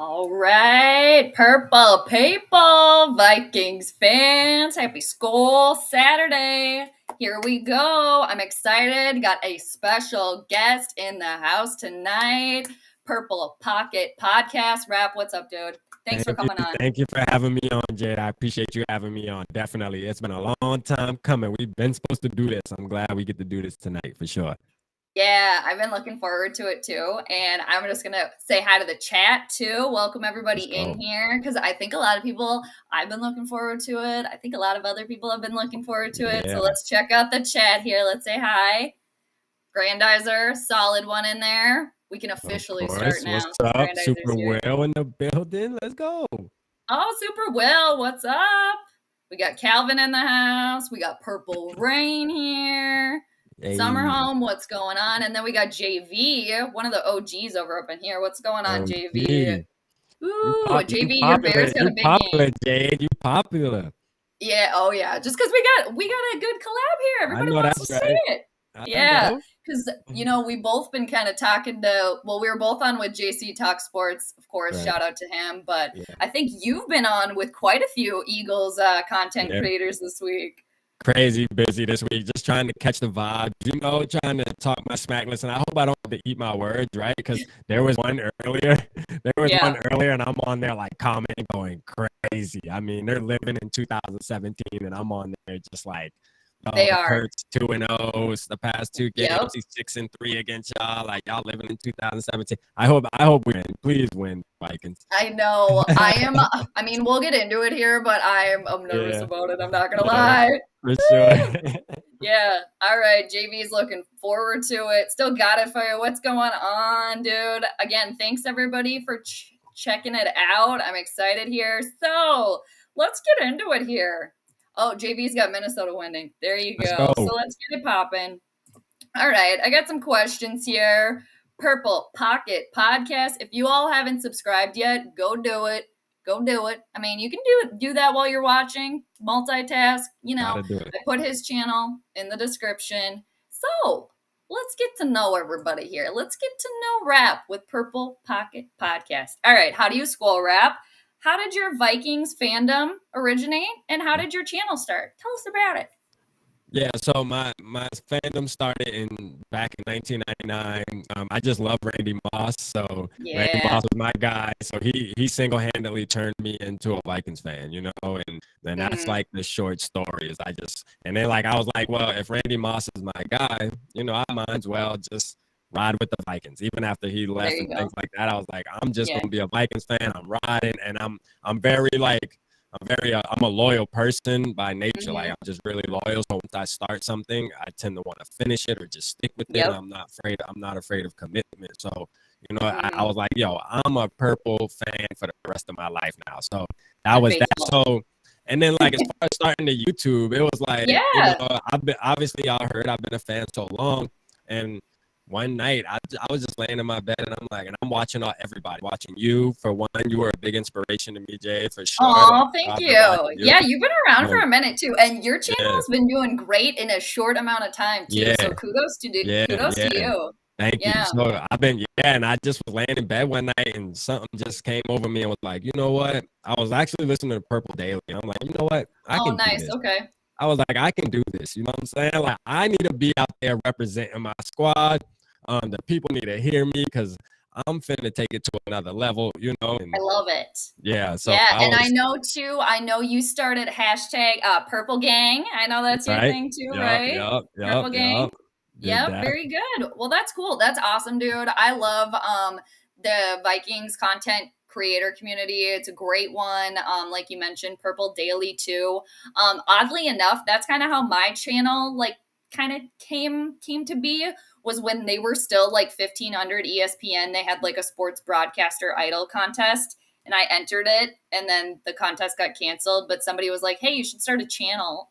All right, purple people, Vikings fans, happy Skol Saturday. Here we go. I'm excited. Got a special guest in the house tonight. Purple Pocket Podcast. Rap, what's up, dude? Thanks for coming on. Thank you for having me on, Jade. I appreciate you having me on. Definitely. It's been a long time coming. We've been supposed to do this. I'm glad we get to do this tonight for sure. Yeah, I've been looking forward to it too. And I'm just going to say hi to the chat too. Welcome everybody in here because I think a lot of people, I've been looking forward to it. I think a lot of other people have been looking forward to it. So let's check out the chat here. Let's say hi. Grandizer, solid one in there. We can officially start now. What's up? Super Will in the building. Let's go. Oh, Super Will. What's up? We got Calvin in the house. We got Purple Rain here. Hey. Summer Home, what's going on? And then we got JV, one of the OGs over up in here. What's going on, JV? Ooh, JV, your Bears got a big game. Jade, you popular. Yeah, oh yeah. Just because we got a good collab here. Everybody wants to see it. Yeah, because we've both been kind of talking to. Well, we were both on with JC Talk Sports, of course. Right. Shout out to him. But I think you've been on with quite a few Eagles content creators this week. Crazy busy this week, just trying to catch the vibe, trying to talk my smack. Listen, I hope I don't have to eat my words, right? Because there was one earlier. And I'm on there like commenting, going crazy. I mean, they're living in 2017, and I'm on there just like, they are. Hurts 2-0. The past two games, he's 6-3 against y'all. Like y'all living in 2017. I hope we win. Please win, Vikings. I know. I mean, we'll get into it here, but I'm nervous about it. I'm not gonna lie. For sure. Yeah. All right. JV's looking forward to it. Still got it for you. What's going on, dude? Again, thanks everybody for checking it out. I'm excited here. So let's get into it here. Oh, JV's got Minnesota winning. There you go. So let's get it popping. All right. I got some questions here. Purple Pocket Podcast. If you all haven't subscribed yet, go do it. Go do it. I mean, you can do that while you're watching. Multitask. I put his channel in the description. So let's get to know everybody here. Let's get to know Rap with Purple Pocket Podcast. All right. How do you Skol, Rap? How did your Vikings fandom originate, and how did your channel start? Tell us about it. Yeah, so my fandom started back in 1999. I just love Randy Moss, so Randy Moss was my guy. So he single-handedly turned me into a Vikings fan, and then that's like the short story. I was like, well, if Randy Moss is my guy, I might as well just ride with the Vikings. Even after he left and things like that, I was like, I'm just gonna be a Vikings fan. I'm riding, and I'm a loyal person by nature. Like I'm just really loyal. So once I start something, I tend to want to finish it or just stick with it. I'm not afraid of commitment. So I was like, yo, I'm a Purple fan for the rest of my life now. So that was that. So. And then, like, as far as starting the YouTube, it was like, obviously, y'all heard I've been a fan so long, and one night I was just laying in my bed and I'm watching everybody. Watching you, for one, you were a big inspiration to me, Jay, for sure. Oh, thank you. Yeah, you've been around for a minute too, and your channel's been doing great in a short amount of time too. So kudos to you. Thank you. So and I just was laying in bed one night and something just came over me and was like, you know what? I was actually listening to Purple Daily. I'm like, you know what? I can do this. Okay. I was like, I can do this. You know what I'm saying? Like, I need to be out there representing my squad. The people need to hear me because I'm finna take it to another level, And, I love it. Yeah. So I know you started hashtag Purple Gang. I know that's your thing too, right? Purple Gang. Yep, very good. Well, that's cool. That's awesome, dude. I love the Vikings content creator community. It's a great one. Like you mentioned, Purple Daily too. Oddly enough, that's kind of how my channel kind of came to be, was when they were still like 1500 ESPN. They had like a sports broadcaster idol contest, and I entered it, and then the contest got canceled, but somebody was like, hey, you should start a channel.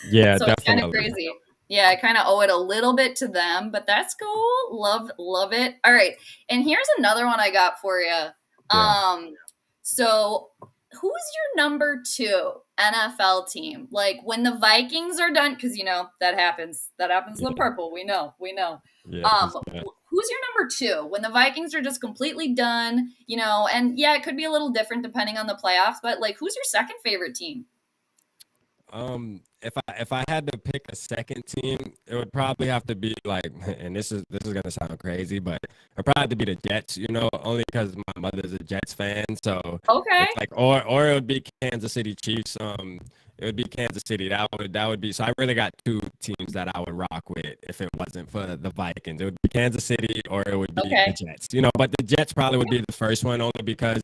Yeah, so definitely. It's kind of crazy. Yeah, I kind of owe it a little bit to them, but that's cool. Love it. All right. And here's another one I got for you. Yeah. So who's your number 2 NFL team? Like when the Vikings are done, because that happens. That happens to the Purple. We know. Yeah, who who's your number two when the Vikings are just completely done, you know? And yeah, it could be a little different depending on the playoffs, but like, who's your second favorite team? If I had to pick a second team, it would probably have to be like, and this is gonna sound crazy, but it'd probably have to be the Jets, you know, only because my mother's a Jets fan. So Okay. it's like, or it would be Kansas City Chiefs. It would be Kansas City. That would be. So I really got two teams that I would rock with if it wasn't for the Vikings. It would be Kansas City or it would be the Okay. Jets. You know, but the Jets probably would be the first one only because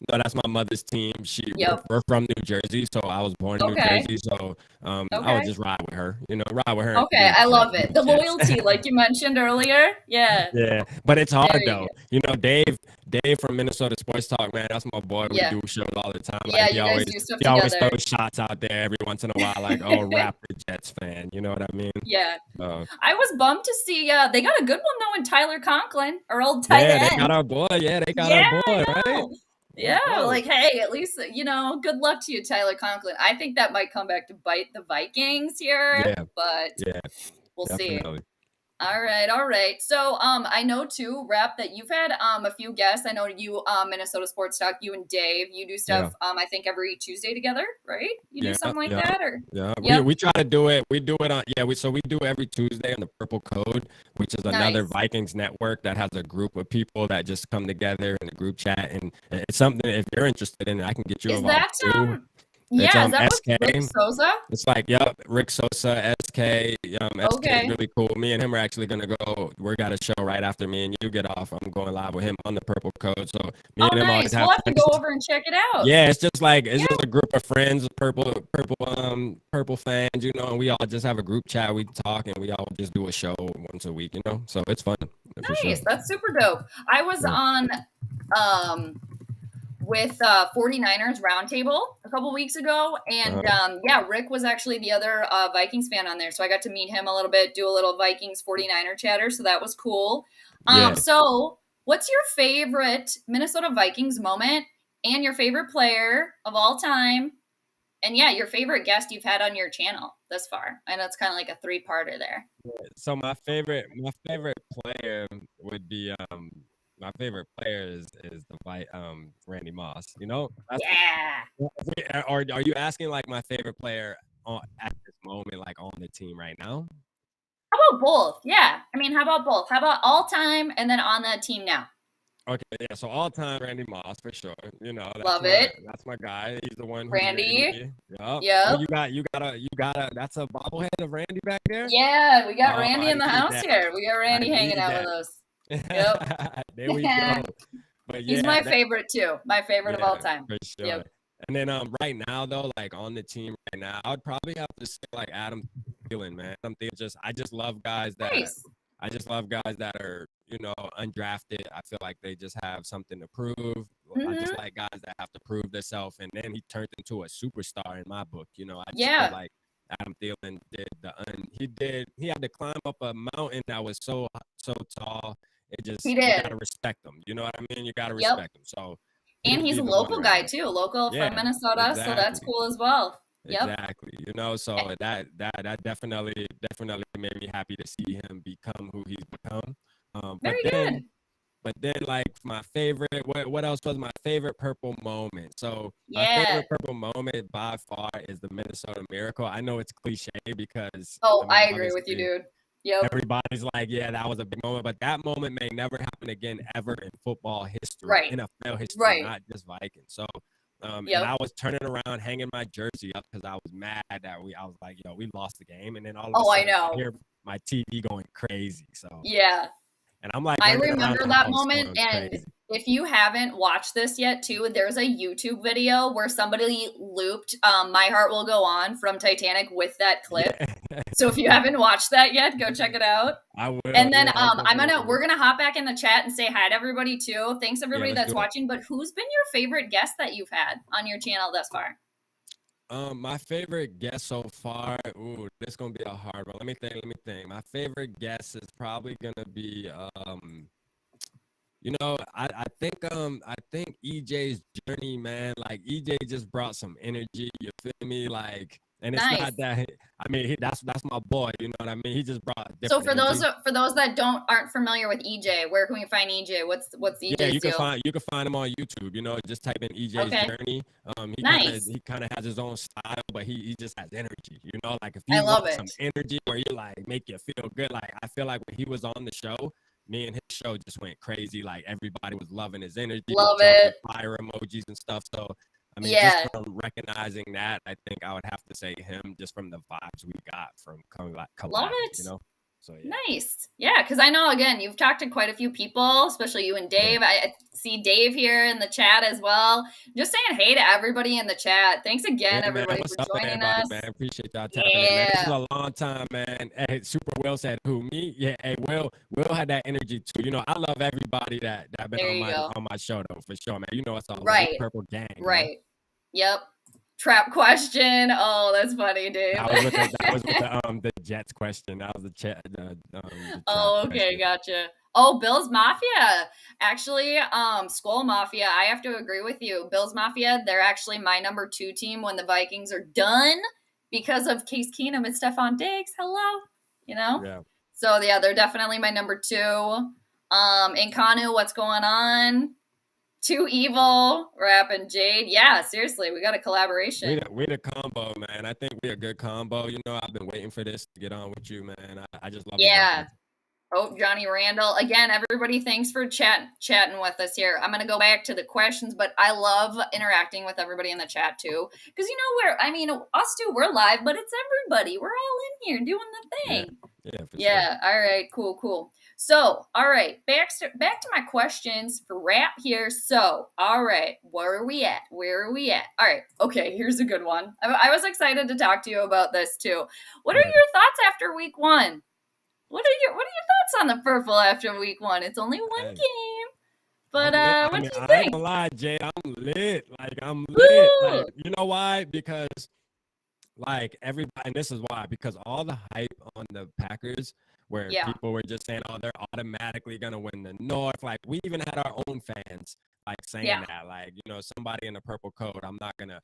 that's my mother's team. Yep. We're from New Jersey, so I was born in New Okay. Jersey. So I would Okay. just ride with her, you know, ride with her and Okay. I love root it. for the The Jets. loyalty, like you mentioned earlier. Yeah. Yeah, but it's There hard you though. go. You know, Dave from Minnesota Sports Talk, man, that's my boy. We Yeah. do shows all the time. Yeah. Like You guys do stuff he always together. throws shots out there every once in a while, like, oh, rapper Jets fan. You know what I mean? Yeah. Uh, I was bummed to see they got a good one though in Tyler Conklin, our old tight yeah, they got end. our boy. Yeah, they got our Yeah, boy, I right? know. Let's Yeah, go. like hey, at least you know, good luck to you, Tyler Conklin. I think that might come back to bite the Vikings here, Yeah, but yeah, we'll see. definitely. All right, all right. So, I know too, Rap, that you've had a few guests. I know you, Minnesota Sports Talk, you and Dave, you do stuff. Yeah. I think every Tuesday together, right? You do Yeah, something like yeah, that, or yeah. We yep, we try to do it. We do it on we do every Tuesday on the Purple Code, which is another nice. Vikings network that has a group of people that just come together in a group chat, and it's something if you're interested in it, I can get you Is involved that too. It's yeah? Is that with SK. Rick Souza? It's like, yep, Rick Sosa, SK. SK is Okay. really cool. Me and him are actually gonna go. We got a show right after me and you get off. I'm going live with him on the Purple Code. So me Oh, and him always nice. have We'll have to fun. go over and check it out. Yeah, it's Yeah, just a group of friends, purple fans, you know, and we all just have a group chat, we talk and we all just do a show once a week, you know. So it's fun for sure. nice. That's super dope. I was Yeah. on um with 49ers roundtable a couple weeks ago, and Uh, yeah, Rick was actually the other Vikings fan on there, so I got to meet him a little bit, do a little Vikings 49er chatter, so that was cool. yeah. So what's your favorite Minnesota Vikings moment and your favorite player of all time? And yeah, your favorite guest you've had on your channel thus far. I know it's kind of like a three-parter there. So my favorite player would be my favorite player is the Randy Moss. You know, that's Yeah. or are you asking like my favorite player at this moment, like on the team right now? How about both? Yeah. I mean, how about both? How about all time and then on the team now? Okay, yeah. So all time Randy Moss for sure. You know, Love it. that's my guy. He's the one who made Randy. me. Yep. Oh, Yep. you got a that's a bobblehead of Randy back there? Yeah, we got Oh, Randy I in the need house that. here. We got I Randy hanging need out that. with us. Yep. There we go. But He's yeah, my favorite too. My favorite of all yeah, time. for sure. Yep. And then right now though, like on the team right now, I would probably have to say like Adam Thielen, man. I just love guys that Nice. I just love guys that are, you know, undrafted. I feel like they just have something to prove. I just Mm-hmm. like guys that have to prove themselves. And then he turned into a superstar in my book. You know, I just feel Yeah, like Adam Thielen he had to climb up a mountain that was so tall. It he just you did. gotta respect him. You know what I mean? You gotta Yep. respect him. So he And would he's be a the one local right guy now. too, local from Yeah, Minnesota, so that's exactly. cool as well. Yep. Exactly. You know, so that definitely made me happy to see him become who he's become. Um, but Very then good. but then like my favorite what else was my favorite purple moment? So my Yeah. favorite purple moment by far is the Minnesota Miracle. I know it's cliche because Oh, I mean I agree with you, obviously dude. Yep. everybody's like, yeah, that was a big moment, but that moment may never happen again ever in football history, Right. NFL history, Right. not just Vikings. So, and Yep. I was turning around, hanging my jersey up because I was mad that I was like, yo, we lost the game, and then all of a Oh, I sudden I know. hear my TV going crazy. So, Yeah. and I'm like I running around remember the that house moment, going and crazy. if you haven't watched this yet, too, there's a YouTube video where somebody looped "My Heart Will Go On" from Titanic with that clip. Yeah, So if you haven't watched that yet, go check it out. I will. And then Yeah, I definitely we're will. gonna hop back in the chat and say hi to everybody too. Thanks Yeah, everybody let's that's do it. watching. But who's been your favorite guest that you've had on your channel thus far? My favorite guest so far. Ooh, this gonna be a hard one. Let me think. Let me think. My favorite guest is probably gonna be you know, I think EJ's journey, man. Like EJ just brought some energy. You feel me? Like And it's not Nice. that I mean that's my boy. You know what I mean? He just brought So different energy. for those that aren't familiar with EJ, where can we find EJ? What's Yeah, EJ's deal? you can find him on YouTube. You know, just type in EJ's Okay. journey. Nice. He kind of has his own style, but he just has energy. You know, like if I you love want some it. energy where you like make you feel good, like I feel like when he was on the show, me and his show just went crazy. Like everybody was loving his energy, Love dropping it. fire emojis and stuff. So I mean, just Yeah. from recognizing that, I think I would have to say him just from the vibes we got from coming like Love collabs, it. you know? So yeah. Nice. Yeah, because I know, again, you've talked to quite a few people, especially you and Dave. Yeah. I see Dave here in the chat as well. Just saying hey to everybody in the chat. Thanks again, Yeah, man. everybody, What's for up, joining everybody, us. man? Appreciate y'all tapping in, man. This is Yeah. a long time, man. Hey, Super Will said who me? Yeah, hey, Will had that energy too. You know, I love everybody that been There you go. on my show though, for sure, man. You know, it's all love. We Right. Purple Gang, man. Right. Yep. Trap question. Oh, that's funny, Dave. That was with the Jets question. That was the chat. The Oh, okay, question. gotcha. Oh, Bill's Mafia. Actually, Skol Mafia, I have to agree with you. Bill's Mafia, they're actually my number 2 team when the Vikings are done because of Case Keenum and Stephon Diggs. Hello. You know? Yeah. So yeah, they're definitely my number 2. Nkanu, what's going on? Too Evil, Rap and Jade. Yeah, seriously, we got a collaboration. We the combo, man. I think we a good combo. You know, I've been waiting for this to get on with you, man. I just love the Yeah. vibe. Oh, Johnny Randall. Again, everybody, thanks for chatting with us here. I'm going to go back to the questions, but I love interacting with everybody in the chat too. Because, you know, us two, we're live, but it's everybody. We're all in here doing the thing. Yeah, for Yeah. sure. All right. Cool. So, all right. Back to my questions for Rap here. So, all right. Where are we at? All right. Okay. Here's a good one. I was excited to talk to you about this too. What are your thoughts after week 1? What are your thoughts on the purple after week 1? It's only one game. But what do you I think? ain't gonna lie, Jay. I'm lit. Like I'm Woo! lit. Like you know why? Because like everybody, and this is why, because all the hype on the Packers, where people were just saying, "Oh, they're automatically gonna win the North." Like we even had our own fans like saying that, like you know, somebody in a purple coat. I'm not gonna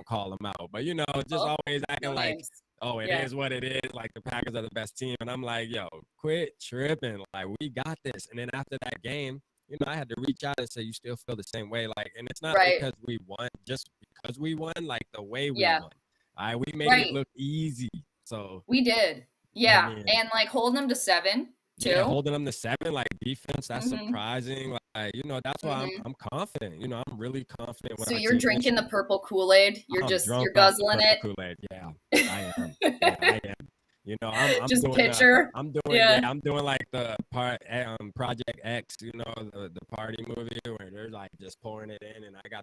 call them out, but you know, just always acting like, oh, it is what it is. Like the Packers are the best team, and I'm like, yo, quit tripping. Like we got this. And then after that game, you know, I had to reach out and say, you still feel the same way. Like, and it's not because we won, just because we won, like the way we won. All right, we made it look easy. So we did. Yeah. I mean, and like holding them to 7 too. Yeah, holding them to 7, like defense, that's surprising. Like, you know, that's why I'm confident. You know, I'm really confident. So you're drinking the purple Kool-Aid. You're guzzling it. Kool-Aid. Yeah, I am. Yeah, I am. You know, I'm just doing picture. I'm doing like the Project X, you know, the party movie where they're like just pouring it in, and I got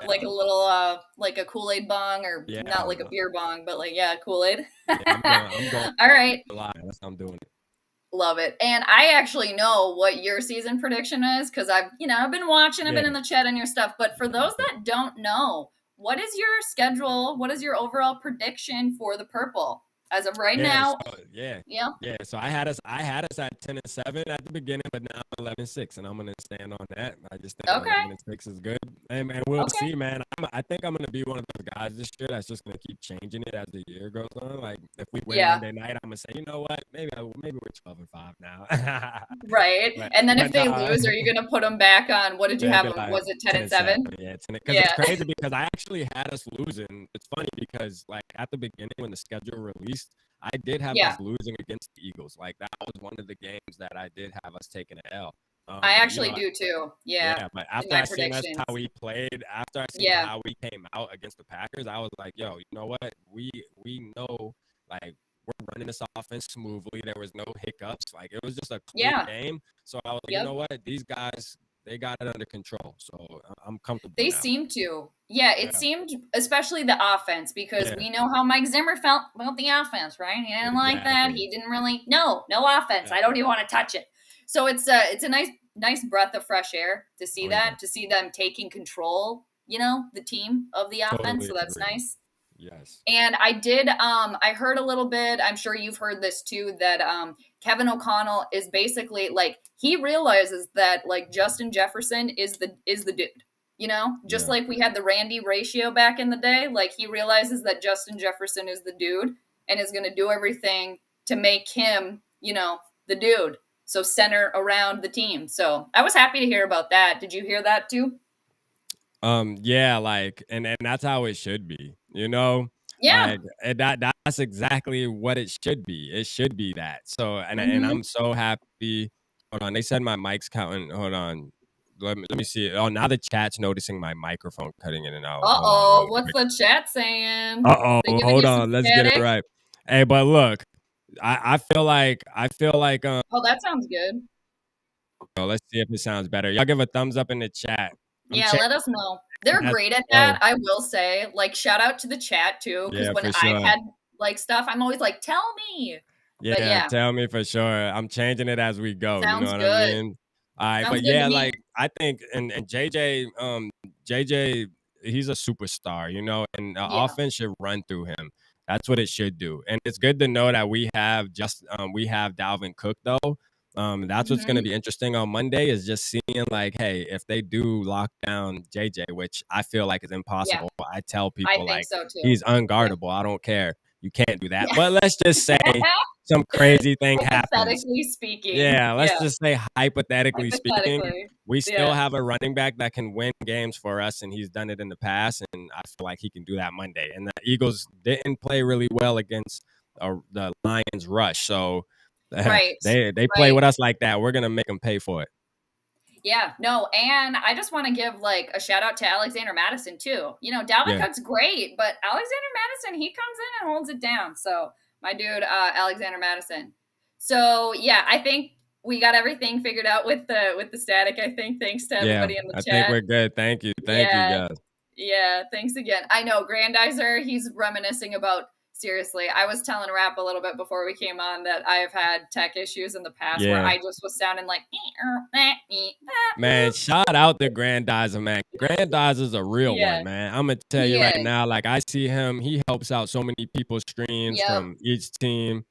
like a little like a Kool-Aid bong, or not like a beer bong, but like Kool-Aid. I'm going all right. That's how I'm doing it. Love it. And I actually know what your season prediction is because I've been watching, I've been in the chat and your stuff. But for those that don't know, what is your schedule? What is your overall prediction for the purple as of right now? So I had us at 10-7 at the beginning, but now I'm 11-6, and I'm gonna stand on that. I just think 11-6 is good, and we'll see, man. I think I'm gonna be one of those guys this year that's just gonna keep changing it as the year goes on. Like if we win Monday night, I'm gonna say, you know what, maybe we're 12-5 now. Right, and then if they lose, are you gonna put them back on? What did you have? Like, was it 10-7? Yeah, because it's crazy because I actually had us losing. It's funny because like at the beginning when the schedule released, I did have us losing against the Eagles. Like that was one of the games that I did have us taking an L. I actually do too. Yeah. But after I seen us how we played, after I seen how we came out against the Packers, I was like, yo, you know what? We know like we're running this offense smoothly. There was no hiccups. Like it was just a clean game. So I was like, you know what? These guys, they got it under control. So I'm comfortable. They seem to. Yeah, it seemed, especially the offense, because we know how Mike Zimmer felt about the offense, right? He didn't like that. He didn't really, no offense. I don't even want to touch it. So it's a nice breath of fresh air to see to see them taking control, the team of the offense. So that's nice. Yes. And I did, I heard a little bit, I'm sure you've heard this too, that Kevin O'Connell is basically like, he realizes that like Justin Jefferson is the dude. You know, just Yeah. like we had the Randy ratio back in the day, like he realizes that Justin Jefferson is the dude and is going to do everything to make him, you know, the dude. So center around the team. So I was happy to hear about that. Did you hear that too? Yeah, like, and that's how it should be, you know? Yeah. Like, and that's exactly what it should be. It should be that. So, and Mm-hmm. I'm so happy. Hold on, they said my mic's counting. Hold on. Let me see. Oh, now the chat's noticing my microphone cutting in and out. Hold on, Uh-oh. real What's quick. the chat saying? Uh-oh, They giving hold you some on. Let's get it static? right. Hey, but look, I feel like Oh, that sounds good. let's see if it sounds better. Y'all give a thumbs up in the chat. I'm Yeah, let us know. They're as great at we that, go. I will say. Like, shout out to the chat too, because Yeah, when for I've sure. had like stuff, I'm always like, tell me. But Yeah, yeah, tell me for sure. I'm changing it as we go, you know sounds what I good. mean? Alright, Sounds but good to yeah, me. like, I think and JJ, he's a superstar, you know, and the Yeah. offense should run through him. That's what it should do, and it's good to know that we have Dalvin Cook, though. That's what's gonna Hmm. be interesting on Monday is just seeing, like, hey, if they do lock down JJ, which I feel like is Yeah, impossible, I tell I people, think like, so too. "He's Yeah. unguardable, I don't care. You can't do that." Yeah. But let's just say some crazy thing happens. Hypothetically speaking. Yeah, let's Yeah. just say hypothetically speaking, Hypothetically. we still Yeah. have a running back that can win games for us, and he's done it in the past, and I feel like he can do that Monday. And the Eagles didn't play really well against the Lions rush, so Right. they play Right. with us like that. We're gonna make them pay for it. Yeah, no, and I just want to give like a shout out to Alexander Madison too. You know, Dalvin Yeah, Cook's great, but Alexander Madison, he comes in and holds it down. So my dude, Alexander Madison. So yeah, I think we got everything figured out with the static. I think thanks to yeah, everybody in the I think chat. we're good. Thank you, Yeah, guys. yeah, thanks again. I know Grandizer, he's reminiscing about seriously. I was telling Rap a little bit before we came on that I have had tech issues in the past where Yeah. I just was sounding like Man, shout out to Grandizer, man. Grandizer's a real yeah, one, man. I'm gonna tell you he right is. now, like I see him, he helps out so many people's streams Yep. from each team,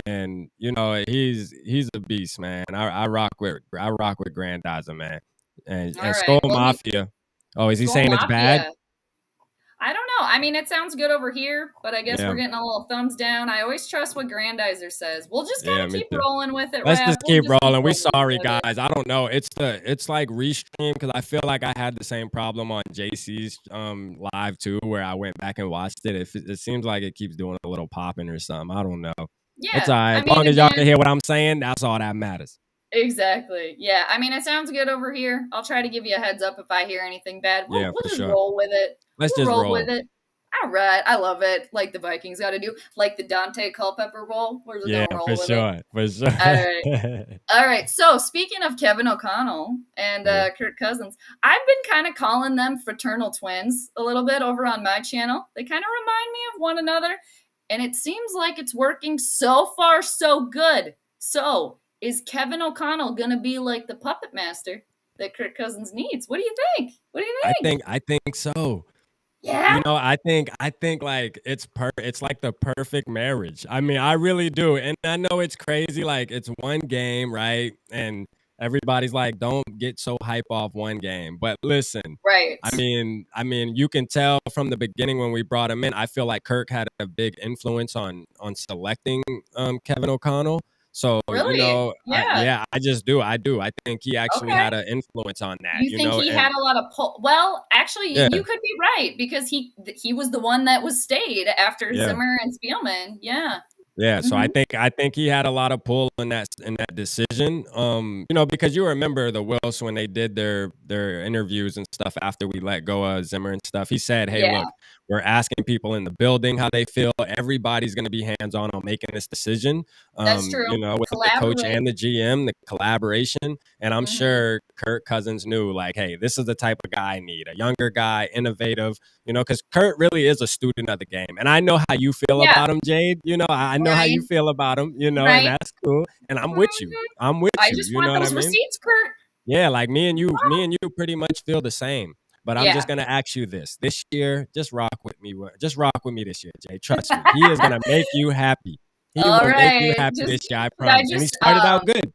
and you know he's a beast, man. I rock with Grandizer, man, and All right. Skol Well, he Mafia. Oh, is he Skull saying it's bad? Mafia. I don't know. I mean, it sounds good over here, but I guess Yeah, we're getting a little thumbs down. I always trust what Grandizer says. We'll just yeah, kind of me keep too. rolling with it, Let's Rap. just We'll keep just keep rolling. We rolling sorry, with it. guys. I don't know. It's like restream because I feel like I had the same problem on JC's live too, where I went back and watched it. It seems like it keeps doing a little popping or something. I don't know. It's Yeah. all right. I As mean, long as y'all can again, hear what I'm saying, that's all that matters. exactly. Yeah. I mean, it sounds good over here. I'll try to give you a heads up if I hear anything bad. We'll Yeah, we'll for just sure. roll with it. Let's We'll just roll with roll. it. All right. I love it. Like the Vikings got to do, like the Dante Culpepper roll. We're just Yeah, gonna for roll with it. sure. For sure. All right. All right. So speaking of Kevin O'Connell and Yeah. Kirk Cousins, I've been kind of calling them fraternal twins a little bit over on my channel. They kind of remind me of one another, and it seems like it's working so far so good. So is Kevin O'Connell gonna be like the puppet master that Kirk Cousins needs? What do you think? What do you think? I think so. Yeah. You know, I think like it's like the perfect marriage. I mean, I really do. And I know it's crazy, like it's one game, right? And everybody's like, don't get so hype off one game. But listen, Right. I mean, you can tell from the beginning when we brought him in, I feel like Kirk had a big influence on selecting Kevin O'Connell. So, you Really? know, Yeah. I just do. I do. I think he actually Okay. had an influence on that, You you think know, he and had a lot of pull? Well, actually, yeah, you could be right because he was the one that was stayed after yeah. Zimmer and Spielman. Yeah. Yeah, so Hmm. I think he had a lot of pull in that decision. You know, because you remember the Wills when they did their interviews and stuff after we let go of Zimmer and stuff. He said, "Hey, Yeah, look, we're asking people in the building how they feel. Everybody's going to be hands on making this decision. that's true. You know, with the coach Collaborate. and the GM, the collaboration. And I'm Hmm. sure Kirk Cousins knew, like, hey, this is the type of guy I need. A younger guy, innovative, you know, because Kurt really is a student of the game. And I know how you feel Yeah. about him, Jade. You know, I know how you Right. feel about him, you know, and Right. that's cool. And I'm with you. Mhm. I'm with I you. just You want know what I those mean? receipts, Kurt. Yeah, like me and you pretty much feel the same. But I'm just Yeah. gonna ask you this. This year, just rock with me. Just rock with me this year, Jay. Trust me. He is gonna make you happy. He All will make you right. happy Just this year, I could I promise. And he just started out good.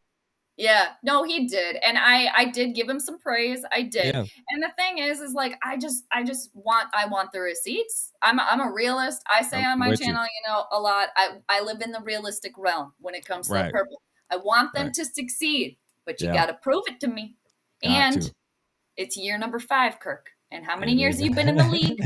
Yeah, no, he did, and I did give him some praise. I did, Yeah, and the thing is like I want the receipts. I'm a realist. I say I'm on my with you. channel, a lot. I live in the realistic realm when it comes to the Right, purple. I want them right. to succeed, but you Yeah, got to prove it to me. got And to. it's year number 5, Kirk. And how many It years is. have you been in the league?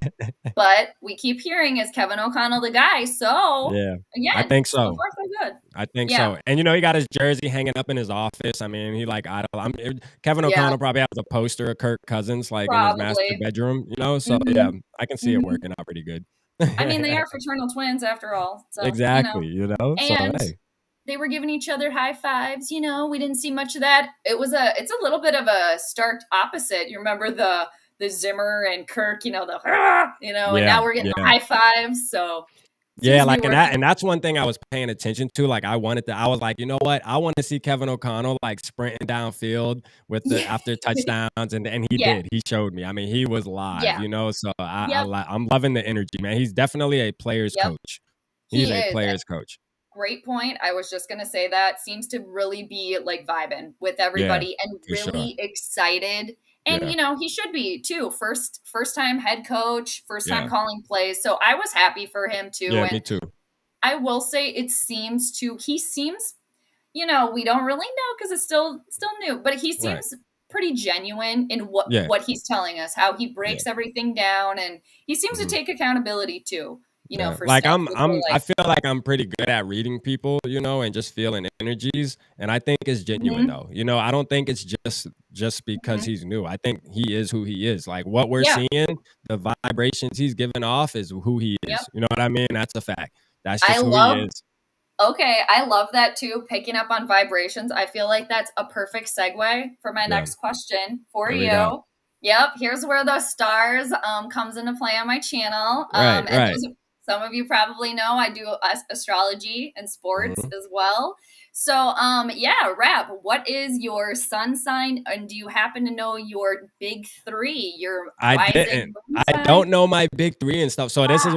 But we keep hearing is Kevin O'Connell the guy. So Yeah, I again, think so so. far so good. I think Yeah, so. And he got his jersey hanging up in his office. I mean, he like Kevin yeah, O'Connell probably has a poster of Kirk Cousins like in his master probably. bedroom. So yeah, Hmm. I can see it Hmm. working out pretty good. I mean, they are fraternal twins after all. So, Exactly. So and hey. they were giving each other high fives. We didn't see much of that. It's a little bit of a stark opposite. You remember the Zimmer and Kirk, and Yeah, now we're getting the yeah. high fives. So Yeah, seems to be like working. and that's one thing I was paying attention to. Like I was like, you know what? I want to see Kevin O'Connell like sprinting downfield with the Yeah. after touchdowns and he Yeah. did. He showed me. I mean, he was Yeah. live. So Yep. I'm loving the energy, man. He's definitely a player's Yep. coach. He's He a is. player's coach. Great point. I was just gonna say that seems to really be like vibing with Yeah, everybody and for sure. really excited. And Yeah, he should be too. First time head coach, first time yeah. calling plays. So I was happy for him too. Yeah, And me too. I will say he seems, we don't really know because it's still new, but he Right. seems pretty genuine in what Yeah, what he's telling us, how he yeah. breaks everything down, and he seems to Mhm. take accountability too, Yeah, for like stuff, which we're I like, feel like I'm pretty good at reading people, and just feeling energies, and I think it's genuine hmm though. I don't think it's just because hmm he's new. I think he is who he is. Like what we're yeah, seeing, the vibrations he's giving off is who he yep. is. You know what I mean? That's a fact. That's I just who he love is. Okay, I love that too, picking up on vibrations. I feel like that's a perfect segue for my Yeah, next question for here we go. you. Yep, here's where the stars comes into play on my channel. Right, And right. some of you probably know I do astrology and sports Mhm. as well. So, yeah, Rap, what is your sun sign, and do you happen to know your big three, your I rising didn't. moon I sign? don't know my big 3 and stuff. So Ah, this is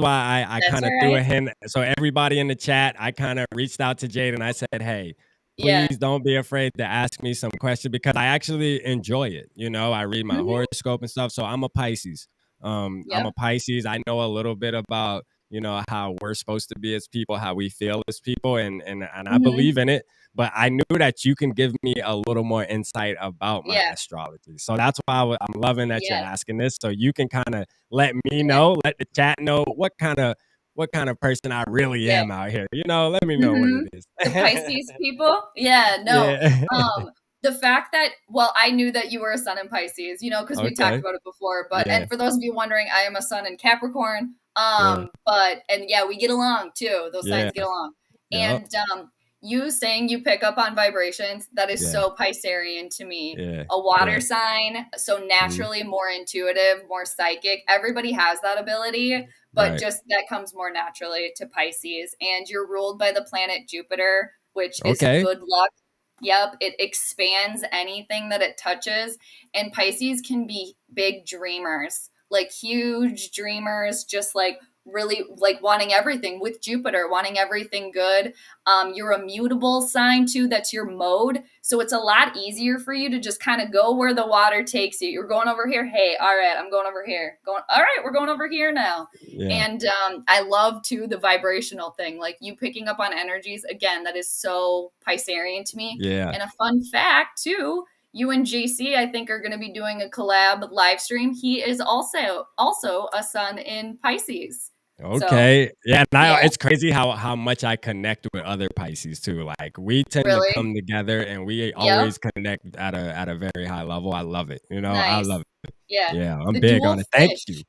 why I that's kinda all threw a right. hint. So everybody in the chat, I kinda reached out to Jade and I said, "Hey, Yeah. please don't be afraid to ask me some questions because I actually enjoy it." I read my Hmm. horoscope and stuff. So I'm a Pisces. I'm Yep. a Pisces. I know a little bit about, how we're supposed to be as people, how we feel as people, and I Hmm. believe in it. But I knew that you can give me a little more insight about my Yeah. astrology. So that's why I'm loving that you're Yeah. asking this. So you can kind of let me Yeah. know, let the chat know what kind of person I really Yeah. am out here. Let me know what Hmm. it is. The Pisces people? Yeah, no. Yeah. The fact that, well, I knew that you were a sun in Pisces, because we talked Okay. about it before, but, Yeah. and for those of you wondering, I am a sun in Capricorn. Yeah. And yeah, we get along too. Those Yeah. signs get along. Yep. And, you saying you pick up on vibrations, that is Yeah. so Piscean to me. Yeah. A water Yeah. sign, so Mhm. naturally more intuitive, more psychic. Everybody has that ability, but Right. just that comes more naturally to Pisces. And you're ruled by the planet Jupiter, which is Okay. good luck. Yep, it expands anything that it touches. And Pisces can be big dreamers, like huge dreamers, just like really like wanting everything with Jupiter, wanting everything good. You're a mutable sign too, that's your mode. So it's a lot easier for you to just kind of go where the water takes you. You're going over here. Hey, all right, I'm going over here. Going, all right, we're going over here now. Yeah. And I love too the vibrational thing, like you picking up on energies. Again, that is so Piscean to me. Yeah. And a fun fact too, you and JC, I think, are going to be doing a collab live stream. He is also a sun in Pisces. So Okay. Yeah, now yeah, it's crazy how much I connect with other Pisces too. Like we tend to really, come together and we yep, always connect at a very high level. I love it. I nice, love it. yeah, Yeah, I'm the big dual on it. Thank you. fish,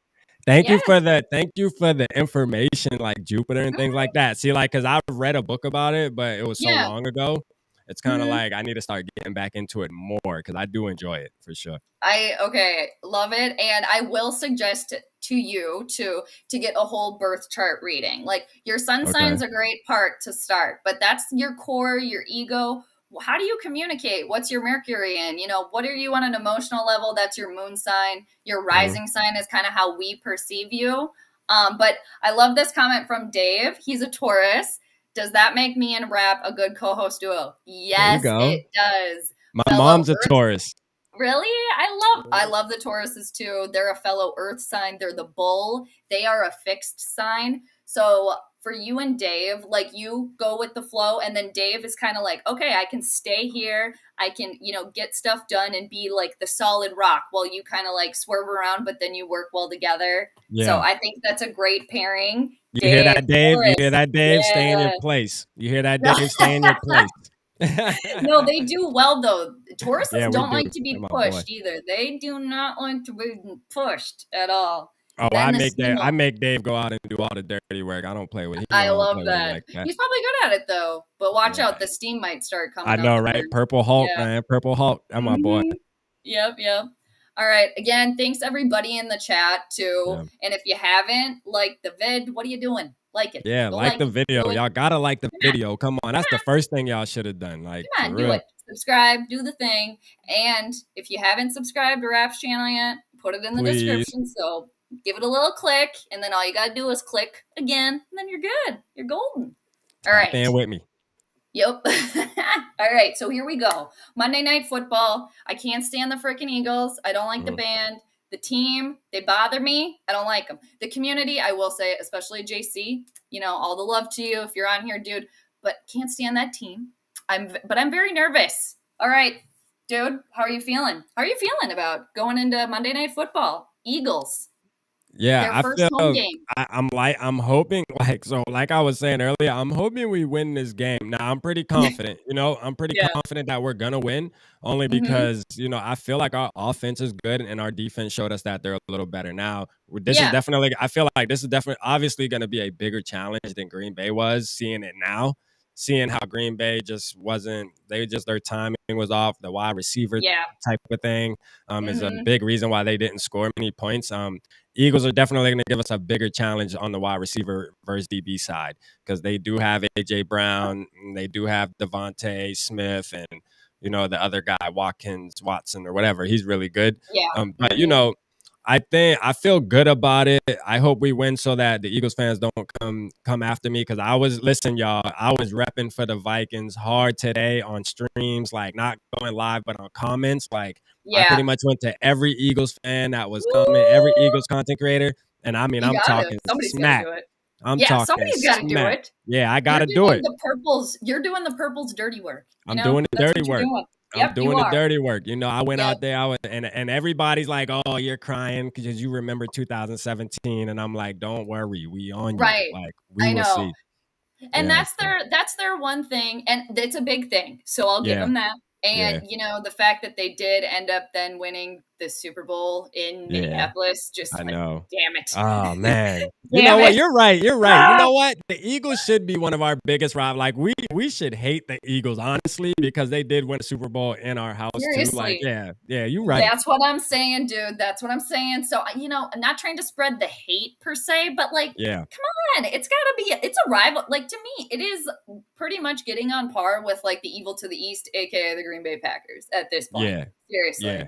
Thank you yes, for the information like Jupiter and things mhm, like that. See, like, cause I've read a book about it, but it was so yeah. long ago. It's kind of Mhm. like I need to start getting back into it more because I do enjoy it for sure. Okay, love it, and I will suggest to you to get a whole birth chart reading. Like your sun Okay. sign's a great part to start, but that's your core, your ego. How do you communicate? What's your Mercury in? What are you on an emotional level? That's your moon sign. Your Hmm. rising sign is kind of how we perceive you. But I love this comment from Dave. He's a Taurus. Does that make me and Rap a good co-host duo? There you Yes, go. it does. My Fellow mom's a Earth. Taurus. Really? I love the Tauruses too. They're a fellow Earth sign. They're the bull. They are a fixed sign. So for you and Dave, like you go with the flow, and then Dave is kind of like, okay, I can stay here. I can, get stuff done and be like the solid rock while you kind of like swerve around, but then you work well together. So Yeah. I think that's a great pairing. You hear Dave, that, Dave? You hear Taurus. that, Dave? Stay in your Yeah. place. You hear that, Dave? Stay in your place. No, they do well though. Yeah, Tauruses we don't do. like to They're be my boy. pushed either. They do not like to be pushed at all. Oh, Ben the I single. make Dave go out and do all the dirty work. I don't play with. He I know I don't love play with him that. like that. He's probably good at it though. But watch Yeah, out, the steam might start I coming up know, in there. right? Purple Hulk, Yeah. man. Purple Hulk. That's my boy. Yep. All right. Again, thanks everybody in the chat too. Yeah. And if you haven't liked the vid, what are you doing? Like it. Yeah, Go like like the it. video. Do it. Y'all gotta like the Come on. video. Come on. That's the first thing y'all should have done. Like, Come for on, do real. it. Subscribe, do the thing. And if you haven't subscribed to Rap's channel yet, put it in the Please. description. So give it a little click, and then all you gotta do is click again, and then you're good. You're golden. All Tap right. in with me. Yep. All right, so here we go. Monday Night Football. I can't stand the freaking Eagles. I don't like the band. The team, they bother me. I don't like them. The community, I will say, especially JC, all the love to you if you're on here, dude, but can't stand that team. But I'm very nervous. All right, dude, how are you feeling? How are you feeling about going into Monday Night Football? Eagles. Yeah, Their I first home feel game. I'm hoping like I was saying earlier, I'm hoping we win this game. Now I'm pretty confident, I'm pretty Yeah. confident that we're gonna win only because, I feel like our offense is good and our defense showed us that they're a little better. Now, Yeah. I feel like this is definitely obviously gonna be a bigger challenge than Green Bay was, seeing it now. Seeing how Green Bay just wasn't, their timing was off, the wide receiver Yeah. type of thing is a Mhm. big reason why they didn't score many points. Eagles are definitely going to give us a bigger challenge on the wide receiver versus DB side because they do have AJ Brown, and they do have Devontae Smith, and the other guy Watson or whatever. He's really good. Yeah. But I feel good about it. I hope we win so that the Eagles fans don't come after me because I was repping for the Vikings hard today on streams, like not going live but on comments. Like I Yeah. pretty much went to every Eagles fan that was coming, every Woo! Eagles content creator, and I mean You I'm gotta. talking Somebody's gotta smack. do it. I'm Yeah, talking somebody's gotta do smack. it. Yeah, I gotta do it. You're doing the purple's dirty work. I'm doing the That's dirty what you're work. doing. I'm Yep, you doing the are. dirty work. I went Yep. out there, and everybody's like, "Oh, you're crying because you remember 2017," and I'm like, "Don't worry, we on you. Right. Like we I will know. see." And Yeah, that's their one thing, and it's a big thing. So I'll give yeah, them that. yeah, And the fact that they did end up then winning the Super Bowl in yeah. Minneapolis, just I like, know. damn it. Oh man. You know Damn what? it. You're right. You're right. You Ah, know what? The Eagles should be one of our biggest rivals. Like we should hate the Eagles honestly because they did win a Super Bowl in our house too. Like seriously. yeah, you're right. That's what I'm saying, dude. That's what I'm saying. So, I'm not trying to spread the hate per se, but like, Yeah, come on, it's a rival. Like, to me, it is pretty much getting on par with like the evil to the east, aka the Green Bay Packers at this point. yeah, Seriously. yeah.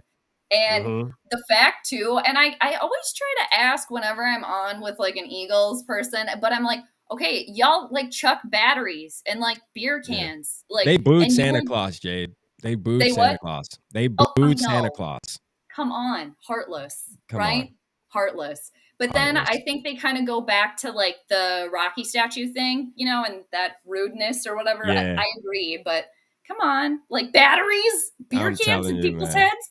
And Mm-hmm. the fact too, and I always try to ask whenever I'm on with like an Eagles person, but I'm like, okay, y'all like chuck batteries and like beer Yeah. cans, like, They booed and you Santa would, Claus, Jade. They booed they Santa what? Claus. They Oh, I booed Santa know. Claus. Come on, heartless, Come right? on. Heartless. But then Heartless. I think they kind of go back to like the Rocky statue thing, and that rudeness or whatever. Yeah. I agree, but come on, like batteries, beer I'm cans telling in you, people's man. heads.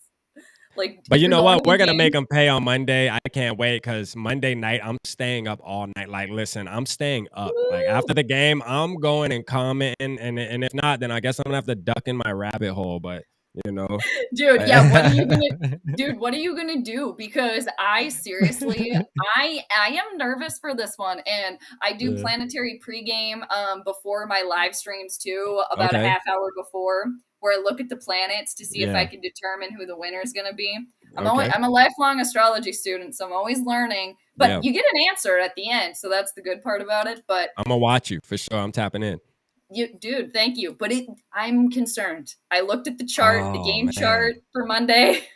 Like But if you you're know going what? to We're the gonna make game, them pay on Monday. I can't wait because Monday night I'm staying up all night. Like, listen, I'm staying up. Like after woo, the game, I'm going and commenting, and if not, then I guess I'm gonna have to duck in my rabbit hole. But you know, dude, yeah, what are you gonna do? Because I seriously, I am nervous for this one, and I do yeah. planetary pregame before my live streams too, about a Okay. half hour before, where I look at the planets to see if I Yeah. can determine who the winner is gonna be. Okay. I'm a lifelong astrology student, so I'm always learning, but Yeah. you get an answer at the end, so that's the good part about it. But I'm gonna watch you for sure. I'm tapping in. dude, thank you. But I'm concerned. I looked at the chart, the Oh game chart man. for Monday.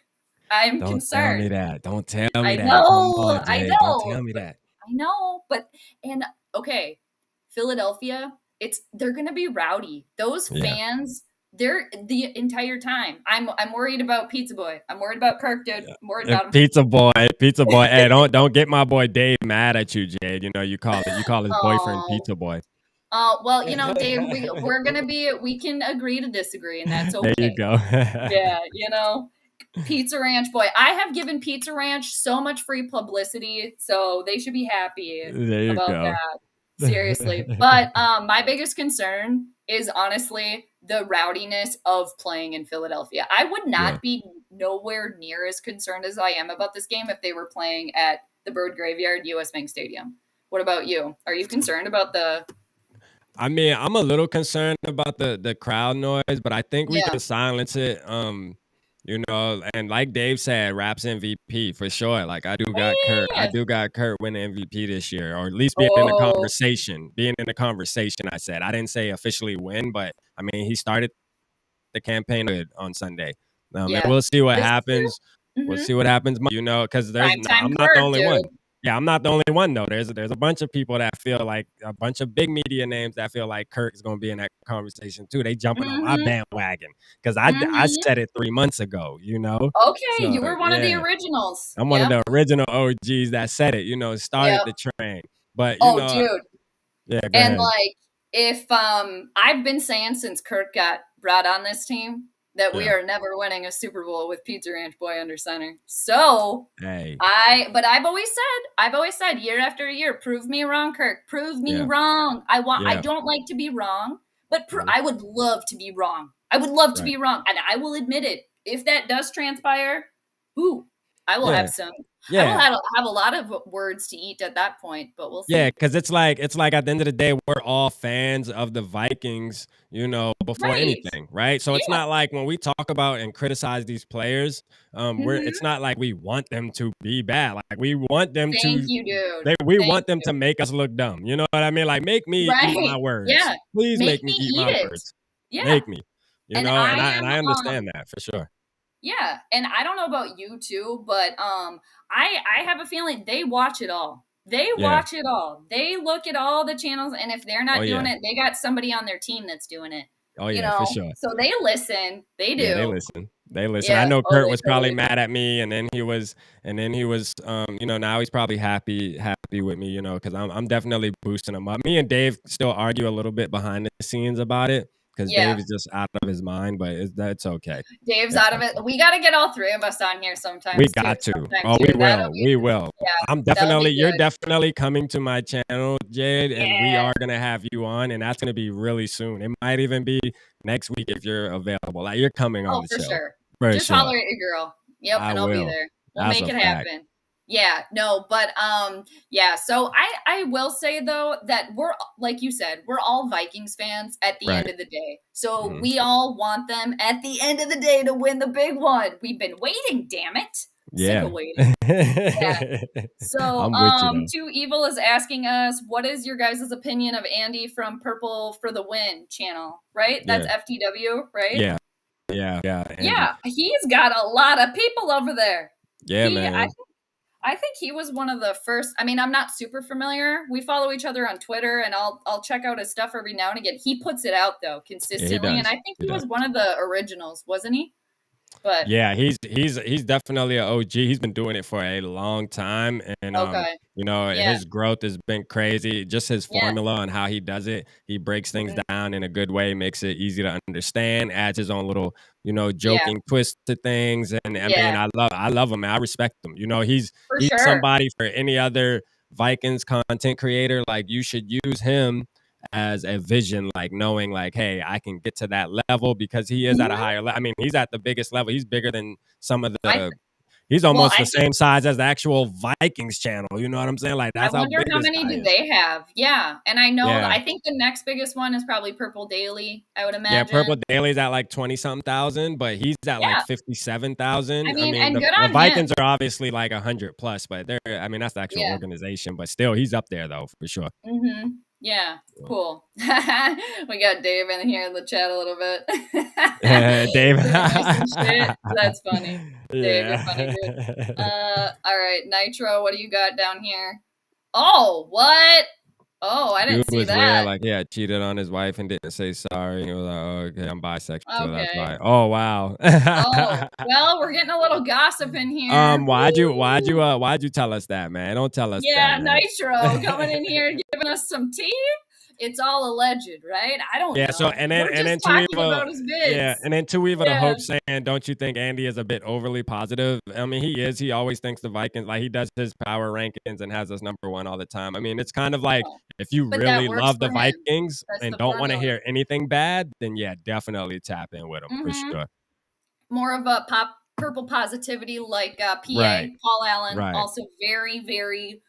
I'm Don't tell me concerned. that. Don't tell me I that. Come know, on, I Jay. Don't know, tell me that. I know. But and okay, Philadelphia they're gonna be rowdy. Those fans, they're the entire time. I'm worried about Pizza Boy. I'm worried about Kirk, dude. I'm worried about him. Pizza Boy. Hey, don't get my boy Dave mad at you, Jade. You know, you call his boyfriend Pizza Boy. Well, you know, Dave, we can agree to disagree, and that's okay. There you go. Yeah, you know, Pizza Ranch boy. I have given Pizza Ranch so much free publicity, so they should be happy about that. Seriously. But my biggest concern is honestly the rowdiness of playing in Philadelphia. I would not be nowhere near as concerned as I am about this game if they were playing at the Bird Graveyard US Bank Stadium. What about you? Are you concerned about the I mean, I'm a little concerned about the crowd noise, but I think we can silence it. You know, and like Dave said, Raps MVP for sure. Like I do got Kurt winning MVP this year, or at least being in the conversation. Being in the conversation, I said. I didn't say officially win, but I mean he started the campaign on Sunday. And we'll see what happens. We'll see what happens. You know, because I'm not the only one. Yeah, I'm not the only one though. There's a bunch of people that feel like a bunch of big media names that feel like Kirk is going to be in that conversation too. They jumping on my bandwagon because I said it 3 months ago. You know. Okay, so, you were one of the originals. I'm one of the original OGs that said it. You know, started the train. But you know, dude. Yeah, go and ahead. Like if I've been saying since Kirk got brought on this team that we are never winning a Super Bowl with Pizza Ranch Boy under center. So but I've always said year after year, prove me wrong, Kirk. Prove me wrong. I don't like to be wrong, but I would love to be wrong. I would love to be wrong, and I will admit it. If that does transpire, I will have some. I will have a lot of words to eat at that point, but we'll see. Yeah, because it's like at the end of the day, we're all fans of the Vikings, you know, before anything, right? So it's not like when we talk about and criticize these players, it's not like we want them to be bad. Like we want them we want them to make us look dumb. You know what I mean? Like make me eat my words. Yeah. Please make me eat my words. Yeah. Make me. You know, and I understand that for sure. Yeah, and I don't know about you too, but I have a feeling they watch it all. They watch it all. They look at all the channels, and if they're not doing it, they got somebody on their team that's doing it. Oh yeah, for sure. So they listen. They do. Yeah, they listen. Yeah, I know Kurt was probably mad at me, and then he was, you know, now he's probably happy with me, you know, because I'm definitely boosting him up. Me and Dave still argue a little bit behind the scenes about it. Because Dave is just out of his mind, but that's okay. Dave's out of it. We got to get all three of us on here sometimes. We got to. Oh, we will. Yeah, you're definitely coming to my channel, Jade, and we are going to have you on, and that's going to be really soon. It might even be next week if you're available. Like, you're coming on the show. Sure. Just holler at your girl. Yep, and I'll be there. We'll make it happen. Yeah, no, but so I will say though that we're, like you said, we're all Vikings fans at the end of the day. So we all want them at the end of the day to win the big one. We've been waiting, damn it. Sick of waiting. So Too Evil is asking us, what is your guys' opinion of Andy from Purple for the Win channel, right? That's FTW, right? Yeah, he's got a lot of people over there. Yeah, man. I think he was one of the first. I mean, I'm not super familiar. We follow each other on Twitter, and I'll check out his stuff every now and again. He puts it out though consistently, and I think he was one of the originals, wasn't he? But yeah, he's definitely an OG. He's been doing it for a long time, and you know, his growth has been crazy. Just his formula on how he does it. He breaks things down in a good way, makes it easy to understand, adds his own little, you know, joking twist to things. And I mean, I love him, man. I respect him. You know, he's somebody for any other Vikings content creator. Like, you should use him as a vision, like knowing like, hey, I can get to that level because he is at a higher level. I mean, he's at the biggest level. He's bigger than some of the he's almost the same size as the actual Vikings channel. You know what I'm saying? Like, that's I wonder how many do they have? Yeah. And I know I think the next biggest one is probably Purple Daily, I would imagine. Yeah, Purple Daily's at like 20-something thousand, but he's at like 57,000. I mean, and the Vikings are obviously like 100 plus, but I mean, that's the actual organization, but still he's up there though, for sure. Yeah, cool. We got Dave in here in the chat a little bit. Dave. That's funny. Dave, you're funny, dude. All right, Nitro, what do you got down here? Oh, what? Oh, I Dude didn't see was weird, that. like, yeah, cheated on his wife and didn't say sorry. He was like, "Oh, okay, I'm bisexual, that's Okay. why." Oh, wow. Oh, well, we're getting a little gossip in here. Woo! Why'd you tell us that, man? Don't tell us that, Yeah, man. Nitro coming in here giving us some tea. It's all alleged, right? I don't Yeah, so know. We're and just then talking about his vids. to Eva the Yeah. Hope saying, "Don't you think Andy is a bit overly positive?" I mean, he is. He always thinks the Vikings like he does his power rankings and has us number 1 all the time. I mean, it's kind of like Oh, if you but that really works love the for him. Vikings That's and the don't want to formula. hear anything bad, then yeah, definitely tap in with him for Mm-hmm. sure. More of a purple positivity like PA, Right. Paul Allen. Right. Also very, very,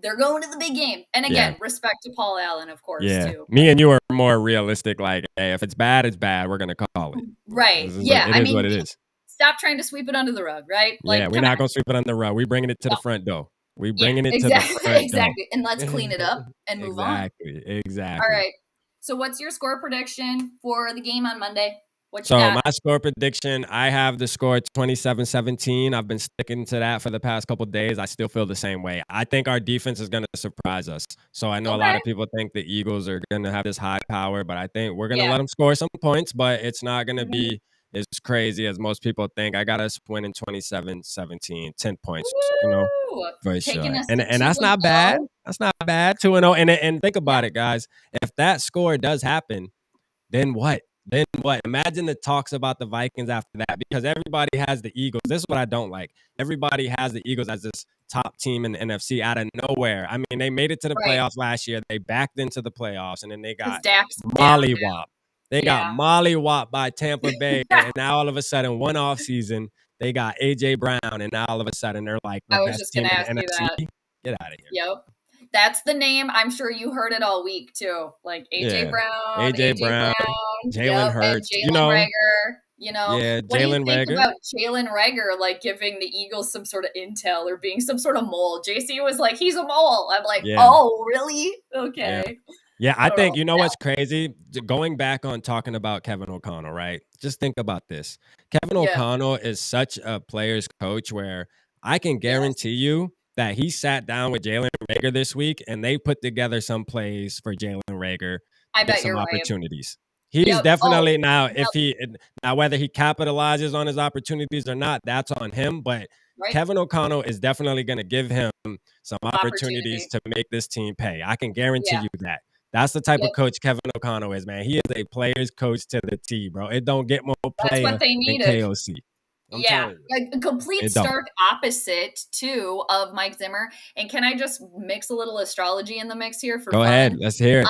they're going to the big game. And Yeah. again, respect to Paul Allen, of course, Yeah. too. Me and you are more realistic like, "Hey, if it's bad, it's bad. We're going to call it." Right. This is what Yeah. it I is what mean, it is. stop trying to sweep it under the rug, right? Yeah, Like, we're come not on. gonna sweep it under the rug. We bringing it to No. the front door. We Yeah, bringing it to the exactly. front door. Exactly. And let's clean it up and move on. Exactly, All exactly. right. So, what's your score prediction for the game on Monday? What you So got? my score prediction, I have the score 27-17. I've been sticking to that for the past couple days. I still feel the same way. I think our defense is going to surprise us. So I know a lot Okay. of people think the Eagles are going to have this high power, but I think we're going to Yeah. let them score some points, but it's not going to Mhm. be as crazy as most people think. I got us winning 27-17, 10 points, Woo! for Taking sure. us And to and 2 that's and not bad. 0. That's not bad. 2-0. And think Yeah. about it, guys. If that score does happen, then what? Then what? Imagine the talks about the Vikings after that because everybody has the Eagles. This is what I don't like. Everybody has the Eagles as this top team in the NFC out of nowhere. I mean, they made it to the Right. playoffs last year. They backed into the playoffs and then they Because got Dak's down mollywop. They got now. mollywop by Tampa Bay. Yeah. And now all of a sudden, one off season, they got AJ Brown. And now all of a sudden, they're like the I was best just going team to in ask the you that. NFC. Get out of here. Yep. That's the name. I'm sure you heard it all week, too. Like AJ Yeah. Brown, AJ AJ Brown, Brown. Jalen Yep. And Hurts, Jalen Rager. yeah, What do you Jalen think Rager. about Jalen Rager, like giving the Eagles some sort of intel or being some sort of mole? JC was like, he's a mole. I'm like, Yeah. oh, really? Yeah. Okay. Yeah, I I don't know think about you know that. what's crazy? Going back on talking about Kevin O'Connell, right? Just think about this. Kevin Yeah. O'Connell is such a player's coach where I can Yes. guarantee you that he sat down with Jalen Rager this week and they put together some plays for Jalen Rager I to get bet some you're right. opportunities. He's Yep. Oh, definitely now yep. now whether he capitalizes on his opportunities or not, that's on him. But Right. Kevin O'Connell is definitely going to give him some opportunities Opportunity. to make this team pay. I can guarantee Yeah. you that. That's the type of Yep. coach Kevin O'Connell is, man. He is a player's coach to the T, bro. It don't get more That's what player they than needed. KOC. I'm Yeah, telling you, like a complete it don't. stark opposite too of Mike Zimmer. And can I just mix a little astrology in the mix here for Go ahead, fun? let's hear it.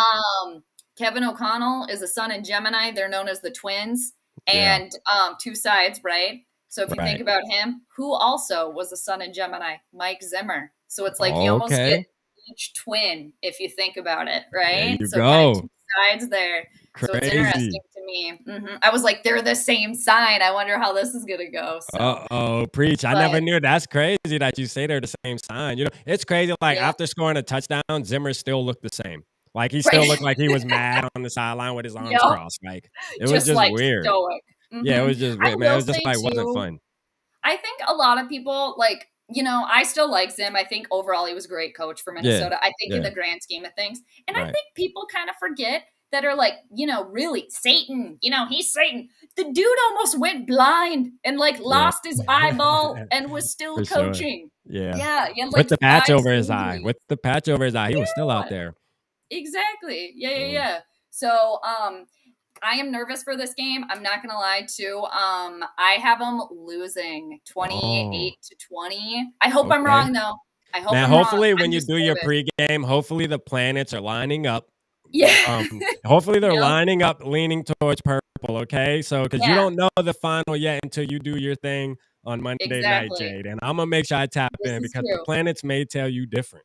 Kevin O'Connell is a sun in Gemini. They're known as the twins, Yeah, and two sides, right? So if you think right. about him, who also was a sun in Gemini? Mike Zimmer. So it's like you almost get Okay, each twin if you think about it, there right? you So kind of go. two sides there. So it's Crazy. interesting to me. I was like, they're the same sign. I wonder how this is gonna go. So, Uh-oh, preach. I never but knew. That's crazy that you say they're the same sign. It's crazy. Like yeah, after scoring a touchdown, Zimmer still looked the same. Like he still right. looked like he was mad on the sideline with his arms Yep, crossed. Like it was just just like weird. stoic. Yeah, it was just I weird, man. It will was just say like wasn't too, fun. I think a lot of people like, I still like Zim. I think overall he was a great coach for Yeah, Minnesota. I think in yeah, the grand scheme of things. And I right. think people kind of forget that are like, really Satan, he's Satan. The dude almost went blind and like Yeah. lost his eyeball and was still For sure. coaching. Yeah. Yeah, he had With like the patch 5 over his eye. surgeries. With the patch over his eye, he was still out Yeah, there. exactly. Yeah, yeah, Mm. yeah. So, I am nervous for this game. I'm not gonna lie too. I have them losing Oh, 28-20. I hope I'm okay. wrong though. I hope Man, I'm wrong. hopefully I'm when you just do your nervous. pregame, hopefully the planets are lining up. Yeah. Hopefully they're Yep. lining up, leaning towards purple, okay? So, because you Yeah. don't know the final yet until you do your thing on Monday night, Exactly. Jade. And I'm gonna make sure I tap This in is because the true. planets may tell you different.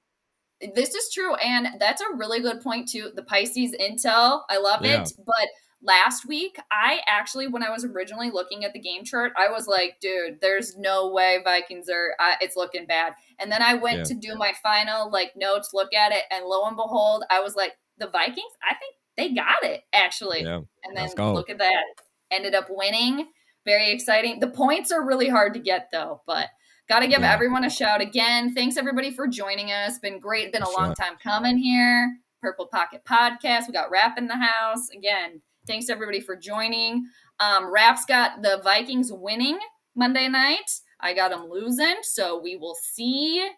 This is true, and that's a really good point too. The Pisces intel, I love Yeah, it. But last week, I actually, when I was originally looking at the game chart, I was like, "Dude, there's no way Vikings are. It's looking bad." And then I went yeah, to do my final notes, look at it, and lo and behold, I was like, "The Vikings, I think they got it actually." yeah. And Let's then go. look at that, ended up winning. Very exciting. The points are really hard to get though, but got to give Yeah, everyone a shout again. Thanks everybody for joining us. Been great. Been for a long sure. time coming here. Purple Pocket Podcast. We got Rap in the house. Again, thanks everybody for joining. Rap's got the Vikings winning Monday night. I got them losing, so we will see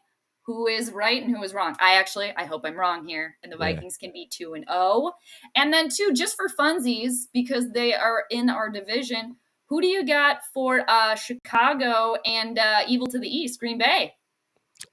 who is right and who is wrong. I hope I'm wrong here, and the Vikings can be 2-0. And then, too, just for funsies, because they are in our division, who do you got for Chicago and Evil to the East, Green Bay?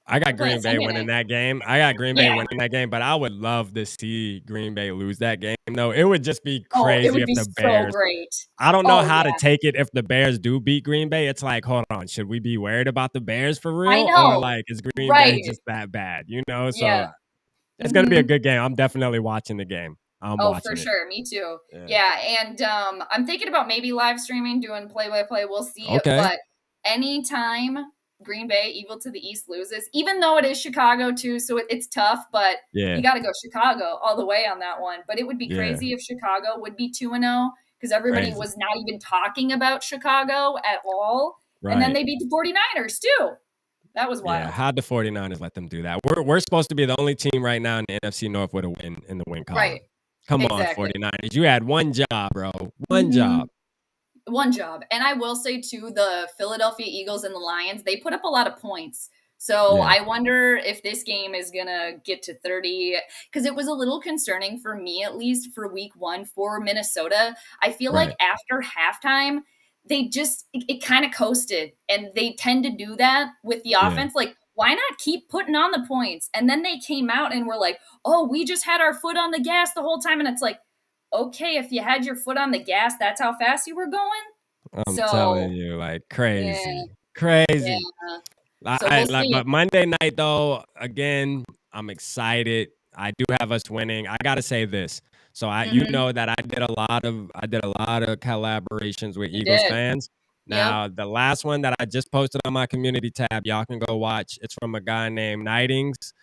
I got Green Bay winning that game. But I would love to see Green Bay lose that game. No, it would just be crazy it would if be the Bears. So great. I don't know how to take it if the Bears do beat Green Bay. It's like, hold on, should we be worried about the Bears for real? I know. Or like, is Green Bay just that bad? You know, so it's gonna be a good game. I'm definitely watching the game. For sure. Me too. Yeah. And I'm thinking about maybe live streaming, doing play-by-play. We'll see. Okay. But anytime Green Bay, Evil to the East loses, even though it is Chicago too, so it's tough, but you got to go Chicago all the way on that one. But it would be crazy if Chicago would be 2-0 because everybody was not even talking about Chicago at all. Right. And then they beat the 49ers too. That was wild. Yeah, how'd the 49ers let them do that? We're supposed to be the only team right now in the NFC North with a win in the win column. Right. Come on, 49ers. You had one job, bro. One job. And I will say, too, the Philadelphia Eagles and the Lions, they put up a lot of points. So I wonder if this game is going to get to 30, because it was a little concerning for me, at least for week 1 for Minnesota. I feel like after halftime, they just, it kind of coasted, and they tend to do that with the offense. Like, why not keep putting on the points? And then they came out and were like, oh, we just had our foot on the gas the whole time. And it's like, okay, if you had your foot on the gas, that's how fast you were going. I'm telling you, like, crazy. Crazy. Yeah. But Monday night, though, again, I'm excited. I do have us winning. I got to say this. So you know that I did a lot of collaborations with Eagles fans. Now, the last one that I just posted on my community tab, y'all can go watch. It's from a guy named Nightings.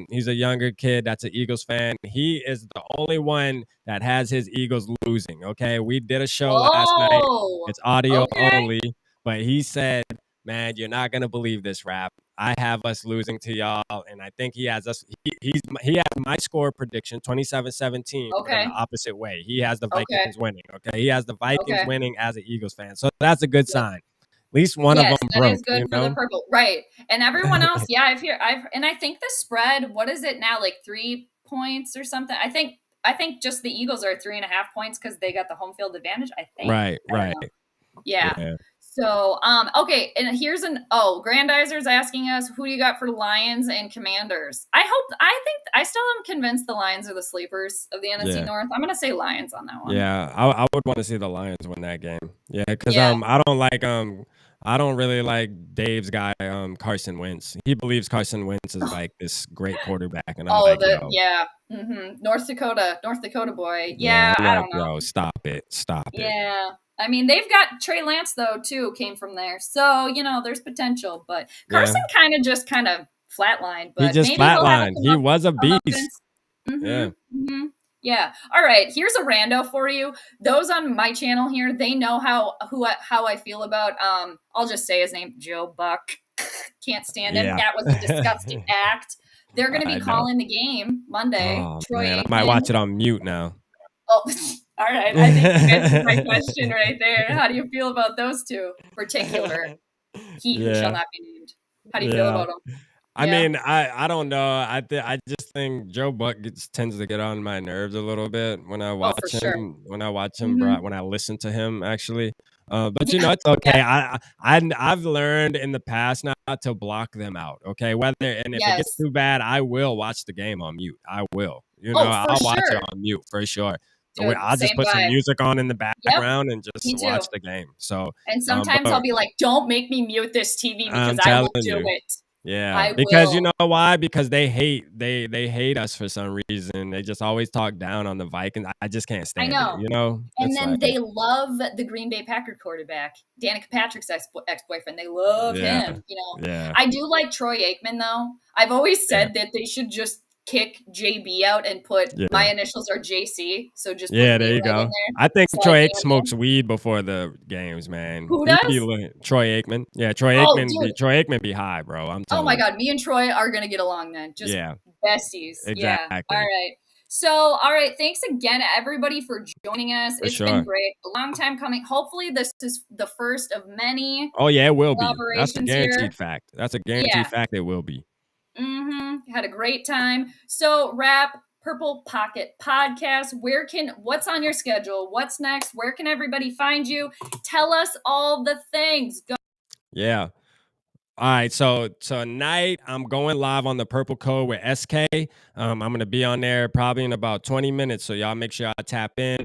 He's a younger kid that's an Eagles fan. He is the only one that has his Eagles losing, okay? We did a show last night. It's audio only. But he said, man, you're not going to believe this, Rap. I have us losing to y'all, and I think he has us. He has my score prediction, 27-17, but in the opposite way. He has the Vikings winning, okay? He has the Vikings winning as an Eagles fan. So that's a good sign. At least one of them broke. That is good for the purple. Right. And everyone else, and I think the spread, what is it now, like 3 points or something? I think just the Eagles are 3.5 points because they got the home field advantage, I think. Right. Yeah. So, okay, and here's Grandizer's asking us, who do you got for Lions and Commanders? I think I still am convinced the Lions are the sleepers of the NFC North. I'm going to say Lions on that one. Yeah, I would want to see the Lions win that game. Yeah, because I don't really like Dave's guy, Carson Wentz. He believes Carson Wentz is like this great quarterback, and I'm North Dakota boy. Yeah, I don't know. Bro, stop it. Yeah. I mean, they've got Trey Lance, though, too, came from there. So, there's potential. But Carson kind of flatlined. But he just flatlined. He was a beast. Yeah. All right. Here's a rando for you. Those on my channel here, they know how I feel about, I'll just say his name, Joe Buck. Can't stand him. That was a disgusting act. They're going to be calling the game Monday. Oh, man. I might watch it on mute now. Oh, all right. I think you answered my question right there. How do you feel about those two in particular? He who shall not be named. How do you feel about them? I mean, I don't know. I just think Joe Buck tends to get on my nerves a little bit when I watch him. Sure. When I watch him, when I listen to him, actually. But it's okay. I've learned in the past not to block them out. Okay, if it gets too bad, I will watch the game on mute. I will. I'll watch it on mute for sure. Dude, I'll just put some music on in the background and just watch the game. So, sometimes I'll be like, "Don't make me mute this TV because I will do it." Yeah, because you know why? Because they hate us for some reason. They just always talk down on the Vikings. I just can't stand it. And then they love the Green Bay Packer quarterback, Danica Patrick's ex-boyfriend. They love him. Yeah. I do like Troy Aikman though. I've always said that they should just kick JB out and put my initials are JC. So just there you go. I think Troy Aikman smokes weed before the games, man. Who does? Troy Aikman. Yeah, Troy Aikman be high, bro. I'm telling you. Oh my God, me and Troy are gonna get along then. Just besties. Exactly. Yeah. All right. So, all right. Thanks again, everybody, for joining us. For It's been sure. great. A long time coming. Hopefully, this is the first of many Oh yeah, it will be. That's a collaborations here. guaranteed fact. That's a guaranteed Yeah. fact. It will be. Had a great time. So, wrap Purple Pocket Podcast. What's on your schedule? What's next? Where can everybody find you? Tell us all the things. Go. Yeah. All right, so tonight I'm going live on the Purple Code with SK. I'm gonna be on there probably in about 20 minutes, so y'all make sure y'all tap in.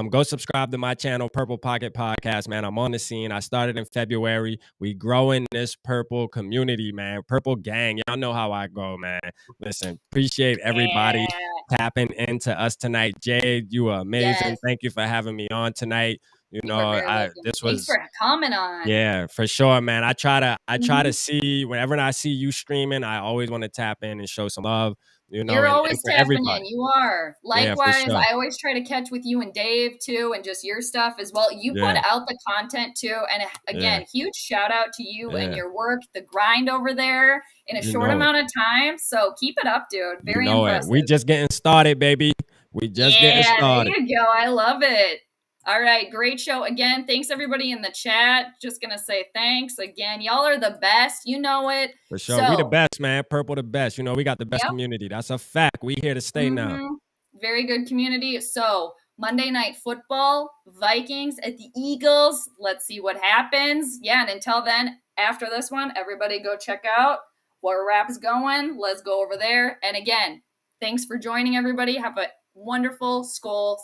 Go subscribe to my channel, Purple Pocket Podcast, man. I'm on the scene. I started in February. We growing this Purple community, man. Purple gang. Y'all know how I go, man. Listen, appreciate everybody Yeah. tapping into us tonight. Jade, you are amazing. Yes. Thank you for having me on tonight. You You are know, very welcome. this Thanks for was coming on. yeah, for sure, man. I try to Mhm. see whenever I see you streaming, I always want to tap in and show some love, You're and always for tapping in. everybody. You are. Yeah, for Likewise, sure. I always try to catch with you and Dave too, and just your stuff as well. You put Yeah, out the content too. And yeah, again, huge shout out to you and yeah. your work, the grind over there in a You short know it. amount of time. So keep it up, dude. You Very know it. We impressive. just getting started, baby. We just getting Yeah, there started. you go. I love it. All right, great show. Again, thanks everybody in the chat. Just going to say thanks. Again, y'all are the best. You know it. For sure. We the So, best, man. Purple the best. We got the best yep. community. That's a fact. We here to stay now. Very good community. So, Monday Night Football, Vikings at the Eagles. Let's see what happens. Yeah, and until then, after this one, everybody go check out where Rap's going. Let's go over there. And again, thanks for joining, everybody. Have a wonderful Skol